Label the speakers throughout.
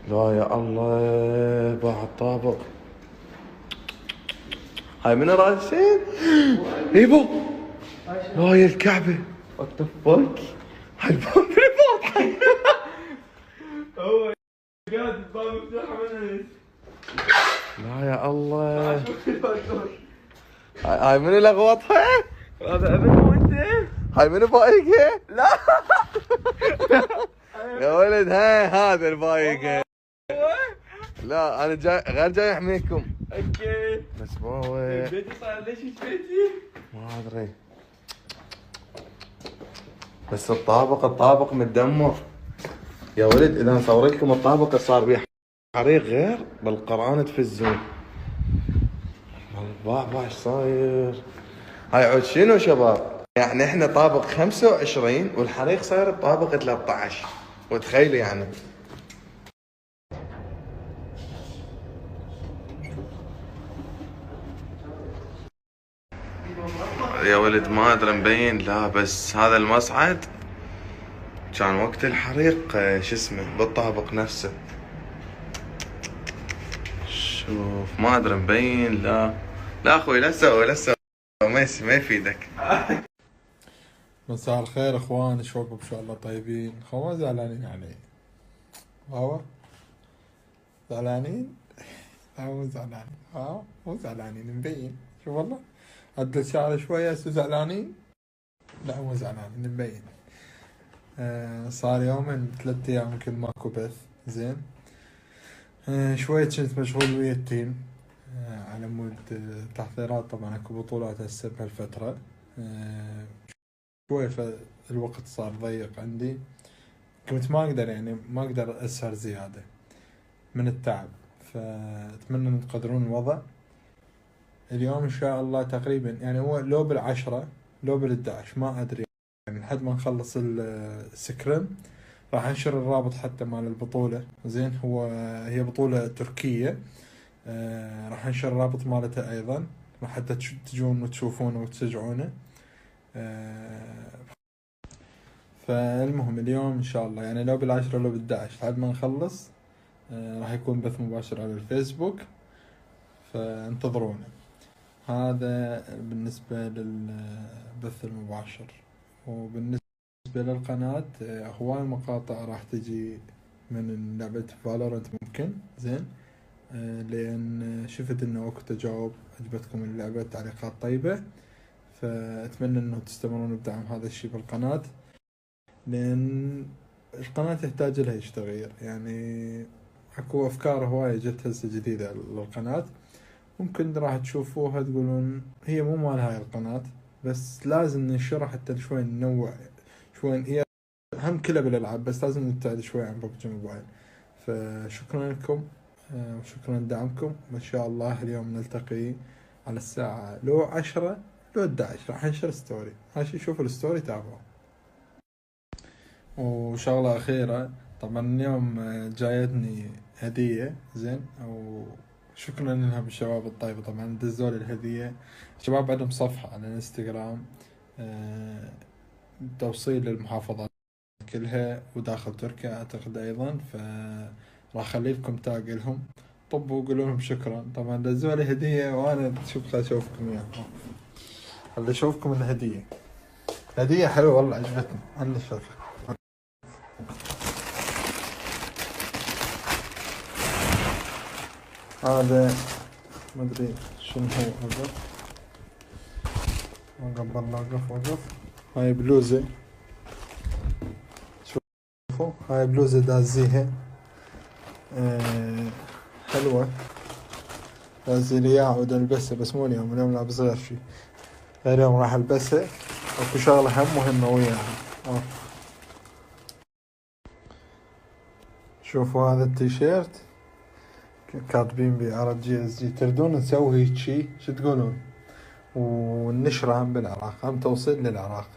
Speaker 1: لا يا الله بعد طابق. هاي من راشين ايبو. لا يا الكعبة وات ذا فك. هاي الباب فاتح. هو قاعد الباب مفتوح من. لا يا الله. هاي من لغوطها؟ هذا ابن وانت؟ هاي من بايقه؟ لا يا ولد هاي هذا البايقه. لا انا جاي غير جاي احميكم. اوكي بس هو بيتي صار ليش بيتي؟ ما ادري بس الطابق متدمر يا ولد. اذا اصور لكم الطابق صار بيه حريق غير بالقرآن تفزون. البعبع ايش صاير؟ هاي عود شنو شباب؟ يعني احنا طابق 25 والحريق صاير بطابق 13 وتخيلوا يعني. يا ولد ما ادري مبين لا بس هذا المصعد كان وقت الحريق شو اسمه بالطابق نفسه. شوف ما ادري مبين لا اخوي لا تسوي ما يفيدك.
Speaker 2: مساء الخير اخوان، شلونكم؟ ان شاء الله طيبين. ما زعلانين يعني؟ هوا زعلانين؟ لا مو زعلانين، مو زعلانين مبين. شوف والله عدل شعري شوية هسه زعلانين؟ لا مو زعلانين مبين. صار يومين 3 ايام يمكن ماكو بث زين. شوية كنت مشغول ويا التيم على مود تحضيرات. طبعا اكو بطولات هسه بهالفترة. شوي فالوقت صار ضيق عندي، كنت ما اقدر اسهر زيادة من التعب. فاتمنى ان تقدرون الوضع. اليوم ان شاء الله تقريبا يعني هو لو بال10 لو بال11 ما ادري يعني لحد ما نخلص السكرم راح انشر الرابط حتى مال البطولة. زين هي بطولة تركية. راح انشر الرابط مالتها ايضا حتى تجون وتشوفونه وتشجعونه. فالمهم اليوم ان شاء الله يعني لو بال10 لو بال11 لحد ما نخلص راح يكون بث مباشر على الفيسبوك، فانتظرونا. هذا بالنسبة للبث المباشر. وبالنسبة للقناة هواي مقاطع راح تجي من لعبة فالورنت ممكن. زين لان شفت انه اكو تجاوب عجبتكم اللعبة، تعليقات طيبة، فاتمنى انه تستمرون بدعم هذا الشيء بالقناة، لان القناة تحتاج لها تغيير. يعني اكو افكار هواية جت هسه جديدة للقناة، ممكن راح تشوفوها تقولون هي مو مال هاي القناة، بس لازم ننشرها حتى شوي ننوع شوي. هي هم كلها بالالعاب بس لازم نبتعد شوي عن ببجي موبايل. فشكرا لكم وشكرا لدعمكم. وان شاء الله اليوم نلتقي على الساعة لو 10 لو 11 راح انشر ستوري. ماشي شوفوا الستوري تابعوا. وشغلة أخيرة، طبعا اليوم جايتني هدية. زين وشكرا لهم الشباب الطيبة. طبعا دزولي الهدية. الشباب عندهم صفحة على الانستغرام توصيل للمحافظات كلها وداخل تركيا أعتقد أيضا، فراح أخلي لكم تاج لهم. طبوا وقولوا لهم شكرا. طبعا دزولي هدية وأنا خل أشوفكم إياها. خل أشوفكم الهدية. هدية حلوة والله عجبتني. عندي شرف. هذا ما ادري شنو هو. وقف. هاي بلوزة، شوفوا هاي بلوزة دازيها حلوة. دازي لي اياها عود البسها بس مو اليوم لابس غير شي. اليوم راح البسها. اكو شغلة هم مهمة وياها. شوفوا هذا التيشيرت كاتبين BRGSG. تردون نسوي هيك شي شو تقولون؟ ونشره هم بالعراق، هم توصيل للعراق.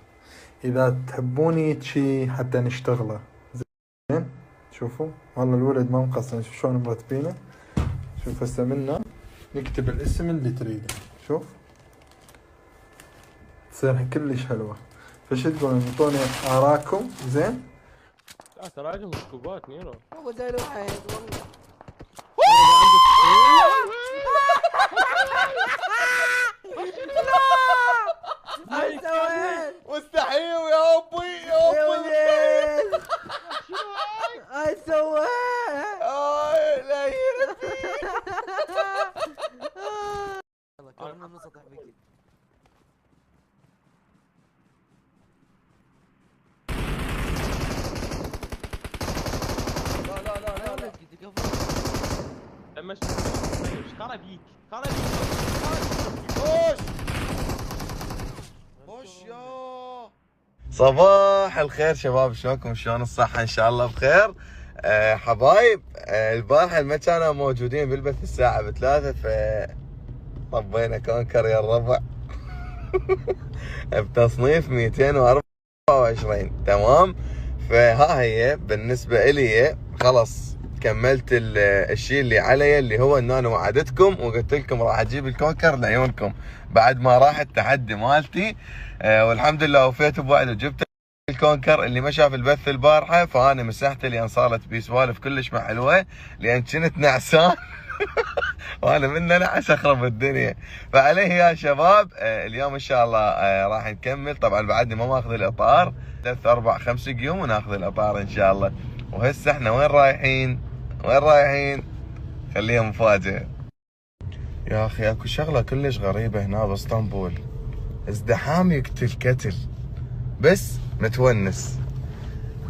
Speaker 2: إذا تحبوني شي حتى نشتغله. زين شوفوا والله الولد ما مقصر. شوف شلون مرتبينه. شوف هسه منا نكتب الاسم اللي تريده. شوف تصير كلش حلوة. فش تقولون؟ انطوني آراءكم. زين
Speaker 3: لا تراجم سكوبات نيرو.
Speaker 4: والله
Speaker 3: سوى؟
Speaker 1: لا يربي.
Speaker 3: يلا كملنا من سطح بيكي. لا
Speaker 4: مش خرابيك
Speaker 1: وش يا صباح الخير شباب، شلونكم؟ شلون الصحة؟ ان شاء الله بخير. حبايب، البارحة ما كانوا موجودين بالبث الساعة 3 طبينا كونكر يا الربع بتصنيف 224. تمام، فها هي بالنسبة إلي خلص كملت الشيء اللي علي، اللي هو انه انا وعدتكم وقلت لكم راح اجيب الكونكر لعيونكم بعد ما راح التحدي مالتي. والحمد لله وفيت بوعد وجبت الكونكر. اللي ما شاف البث البارحه فانا مسحته لان صارت بي سوالف كلش ما حلوه، لان كنت نعسان وانا من نعس اخرب الدنيا. فعليه يا شباب اليوم ان شاء الله راح نكمل. طبعا بعدني ما ماخذ الاطار، 3 4 5 يوم وناخذ الاطار ان شاء الله. وهسه احنا وين رايحين؟ وين رايحين؟ خليها مفاجأة. يا اخي اكو شغلة كلش غريبة هنا باسطنبول، ازدحام يقتل كتل، بس متونس.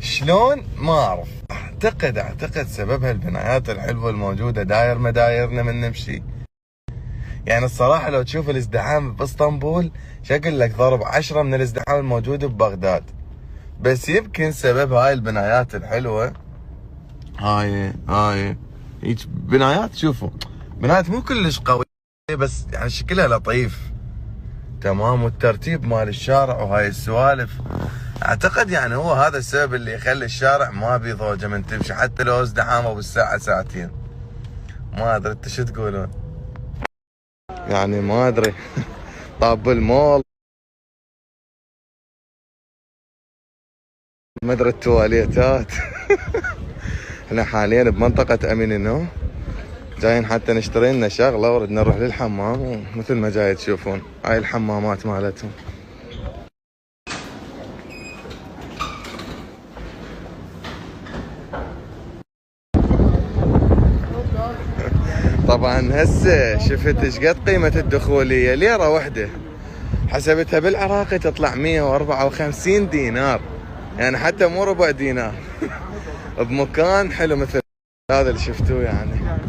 Speaker 1: شلون؟ ما اعرف. اعتقد سببها البنايات الحلوة الموجودة داير مدايرنا من نمشي. يعني الصراحة لو تشوف الازدحام باسطنبول شكل لك ضرب 10 من الازدحام الموجود ببغداد. بس يمكن سبب هاي البنايات الحلوة. هاي هيك بنايات، شوفوا بنايات مو كلش قوية بس يعني شكلها لطيف. تمام، والترتيب مال الشارع وهاي السوالف. اعتقد يعني هو هذا السبب اللي يخلي الشارع ما بيه ضوجة من تمشي، حتى لو ازدحامه بالساعة ساعتين. ما ادري انت شو تقولون؟ يعني ما ادري طاب المول، مدري التواليتات احنا حاليا بمنطقة امينينو، جايين حتى نشتري لنا شغلة وردنا نروح للحمام، ومثل ما جاي تشوفون هاي الحمامات مالتهم. طبعا هسه شفت ايش قد قيمة الدخولية، ليرة واحدة حسبتها بالعراقي تطلع 154 دينار، يعني حتى مو ربع دينار بمكان حلو مثل هذا اللي شفتوه يعني.